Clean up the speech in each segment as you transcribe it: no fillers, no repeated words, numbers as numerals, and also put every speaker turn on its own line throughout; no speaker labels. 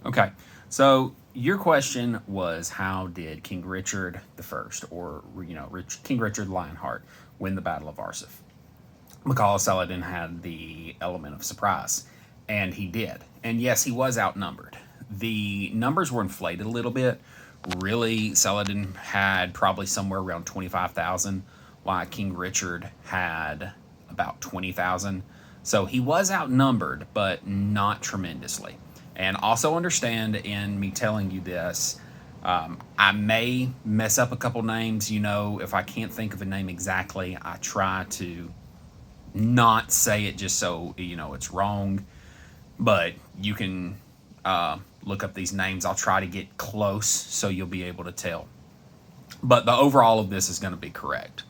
Okay, so your question was, how did King Richard the First, or King Richard Lionheart, win the Battle of Arsuf? Because Saladin had the element of surprise, and he did. And yes, he was outnumbered. The numbers were inflated a little bit. Really, Saladin had probably somewhere around 25,000, while King Richard had about 20,000. So he was outnumbered, but not tremendously. And also understand in me telling you this, I may mess up a couple names. If I can't think of a name exactly, I try to not say it just so it's wrong. But you can look up these names. I'll try to get close so you'll be able to tell. But the overall of this is going to be correct.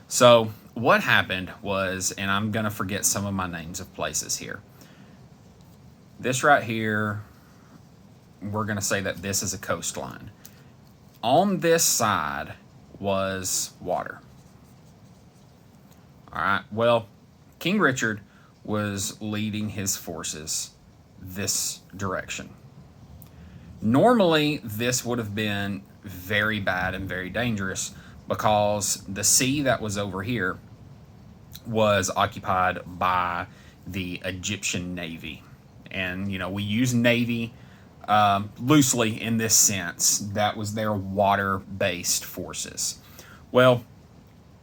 So what happened was, and I'm going to forget some of my names of places here. This right here, we're going to say that this is a coastline. On this side was water. All right. Well, King Richard was leading his forces this direction. Normally, this would have been very bad and very dangerous because the sea that was over here was occupied by the Egyptian Navy. And, we use Navy loosely in this sense. That was their water-based forces. Well,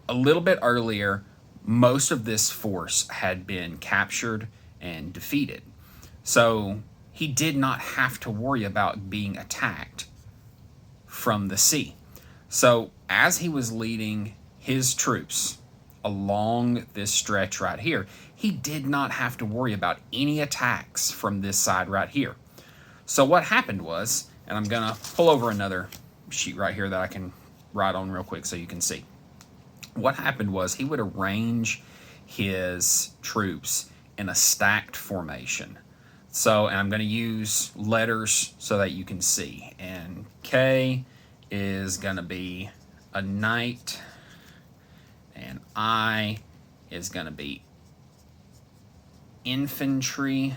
a little bit earlier, most of this force had been captured and defeated. So he did not have to worry about being attacked from the sea. So as he was leading his troops along this stretch right here, he did not have to worry about any attacks from this side right here. So what happened was, and I'm going to pull over another sheet right here that I can write on real quick so you can see. What happened was he would arrange his troops in a stacked formation. So, and I'm going to use letters so that you can see. And K is going to be a knight, and I is going to be infantry,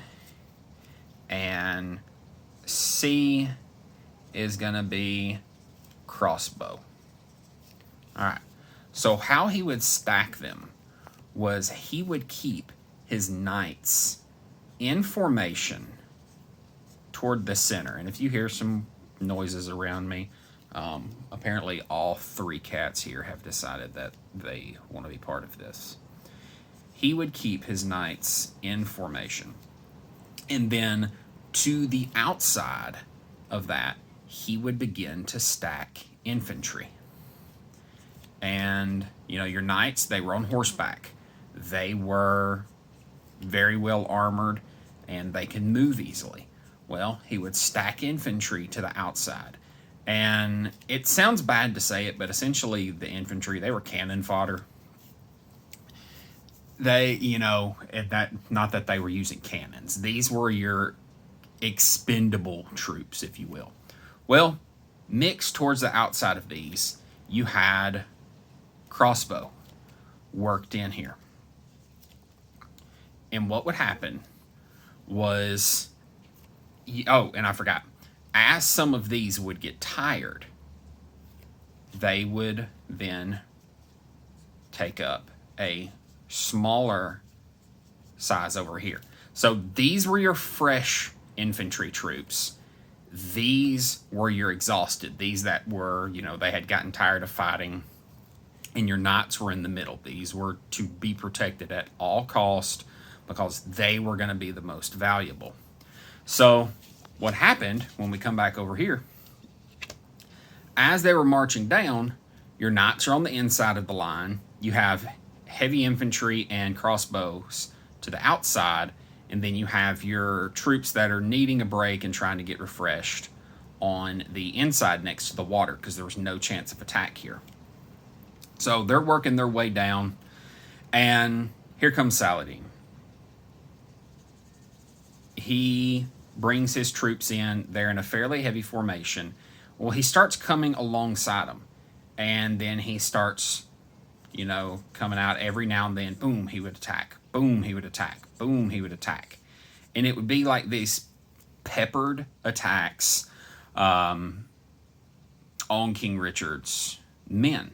and C is going to be crossbow. All right. So how he would stack them was he would keep his knights in formation toward the center. And if you hear some noises around me, apparently all three cats here have decided that they want to be part of this. He would keep his knights in formation. And then to the outside of that, he would begin to stack infantry. And, your knights, they were on horseback. They were very well armored, and they could move easily. Well, he would stack infantry to the outside. And it sounds bad to say it, but essentially the infantry, they were cannon fodder. They, not that they were using cannons. These were your expendable troops, if you will. Well, mixed towards the outside of these, you had crossbow worked in here. And what would happen was, and I forgot, as some of these would get tired, they would then take up a smaller size over here. So these were your fresh infantry troops. These were your exhausted. These that were, they had gotten tired of fighting. And your knights were in the middle. These were to be protected at all cost because they were going to be the most valuable. So what happened when we come back over here, as they were marching down, your knights are on the inside of the line. You have heavy infantry and crossbows to the outside, and then you have your troops that are needing a break and trying to get refreshed on the inside next to the water because there was no chance of attack here. So they're working their way down, and here comes Saladin. He brings his troops in. They're in a fairly heavy formation. Well, he starts coming alongside them, and then he starts, coming out every now and then. Boom, he would attack. Boom, he would attack. Boom, he would attack. And it would be like these peppered attacks on King Richard's men.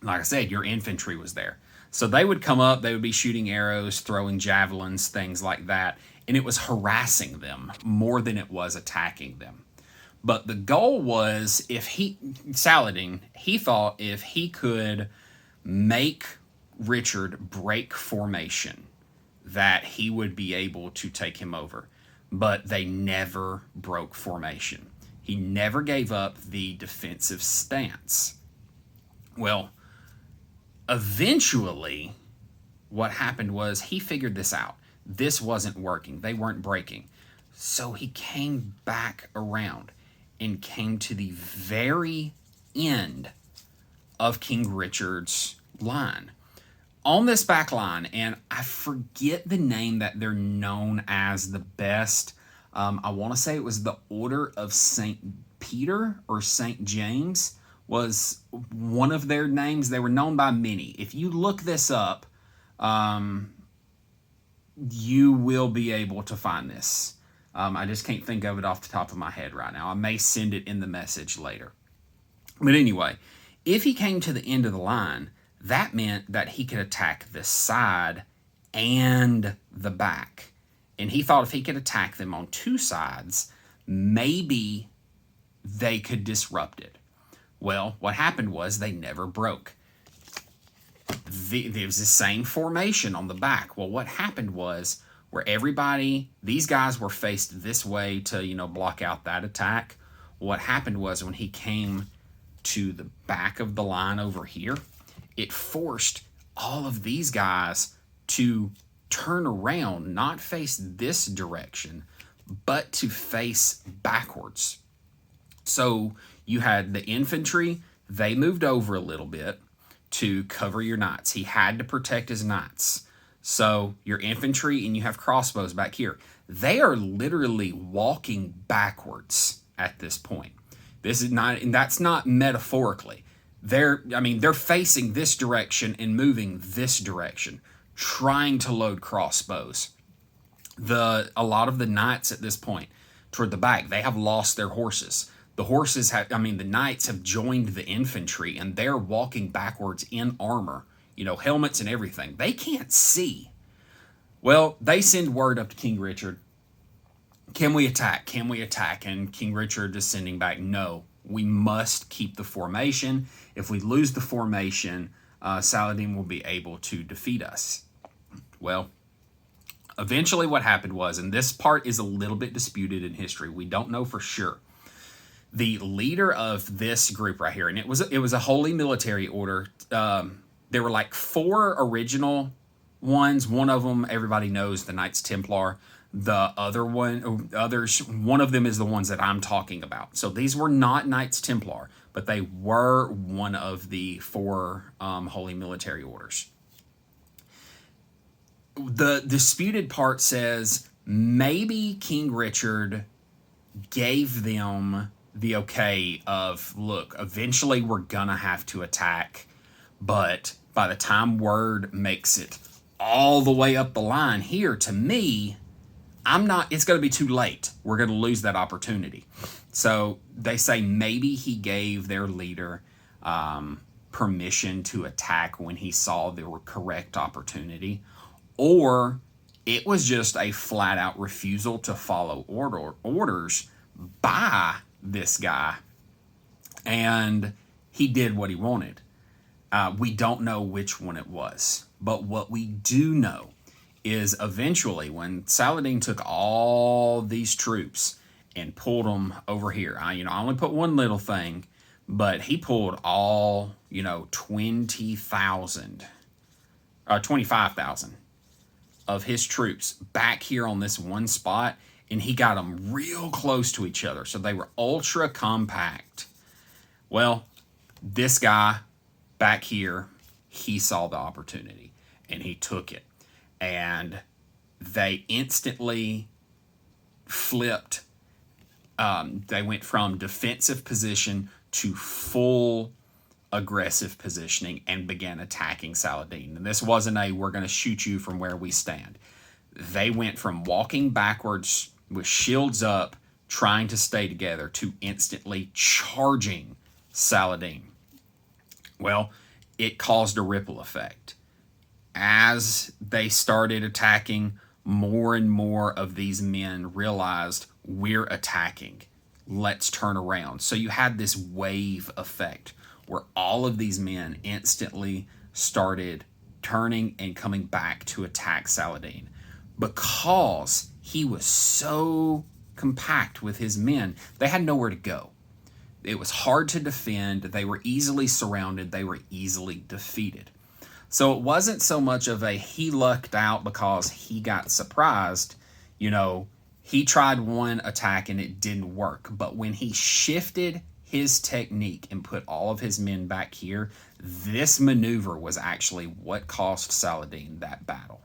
Like I said, your infantry was there. So they would come up, they would be shooting arrows, throwing javelins, things like that, and it was harassing them more than it was attacking them. But the goal was, Saladin, he thought if he could make Richard break formation, that he would be able to take him over. But they never broke formation. He never gave up the defensive stance. Well, eventually, what happened was he figured this out. This wasn't working. They weren't breaking. So he came back around and came to the very end of King Richard's line. On this back line, and I forget the name that they're known as the best. I want to say it was the Order of St. Peter or St. James was one of their names. They were known by many. If you look this up, you will be able to find this. I just can't think of it off the top of my head right now. I may send it in the message later. But anyway, if he came to the end of the line, that meant that he could attack the side and the back. And he thought if he could attack them on two sides, maybe they could disrupt it. Well, what happened was they never broke. There was the same formation on the back. Well, what happened was where these guys were faced this way to, block out that attack. What happened was when he came to the back of the line over here, it forced all of these guys to turn around, not face this direction, but to face backwards. So you had the infantry, they moved over a little bit to cover your knights. He had to protect his knights. So your infantry, and you have crossbows back here. They are literally walking backwards at this point. This is not, and that's not metaphorically. They're facing this direction and moving this direction, trying to load crossbows. A lot of the knights at this point, toward the back, they have lost their horses. The knights have joined the infantry, and they're walking backwards in armor, helmets and everything. They can't see. Well, they send word up to King Richard. Can we attack? Can we attack? And King Richard is sending back, no, we must keep the formation. If we lose the formation, Saladin will be able to defeat us. Well, eventually what happened was, and this part is a little bit disputed in history, we don't know for sure. The leader of this group right here, and it was a holy military order. There were like 4 original ones. One of them everybody knows, the Knights Templar. One of them is the ones that I'm talking about. So these were not Knights Templar, but they were one of the 4 holy military orders. The disputed part says maybe King Richard gave them the okay of, look, eventually we're gonna have to attack, but by the time word makes it all the way up the line here to me, it's going to be too late. We're going to lose that opportunity. So they say maybe he gave their leader permission to attack when he saw the correct opportunity, or it was just a flat out refusal to follow orders by this guy, and he did what he wanted. We don't know which one it was, but what we do know is eventually when Saladin took all these troops and pulled them over here, I only put one little thing, but he pulled all 25,000 of his troops back here on this one spot, and he got them real close to each other, so they were ultra compact. Well, this guy back here, he saw the opportunity and he took it, and they instantly flipped. They went from defensive position to full aggressive positioning and began attacking Saladin. And this wasn't we're going to shoot you from where we stand. They went from walking backwards with shields up, trying to stay together, to instantly charging Saladin. Well, it caused a ripple effect. As they started attacking, more and more of these men realized, we're attacking. Let's turn around. So you had this wave effect where all of these men instantly started turning and coming back to attack Saladin. Because he was so compact with his men, they had nowhere to go. It was hard to defend. They were easily surrounded. They were easily defeated. So it wasn't so much of a he lucked out because he got surprised. He tried one attack and it didn't work. But when he shifted his technique and put all of his men back here, this maneuver was actually what cost Saladin that battle.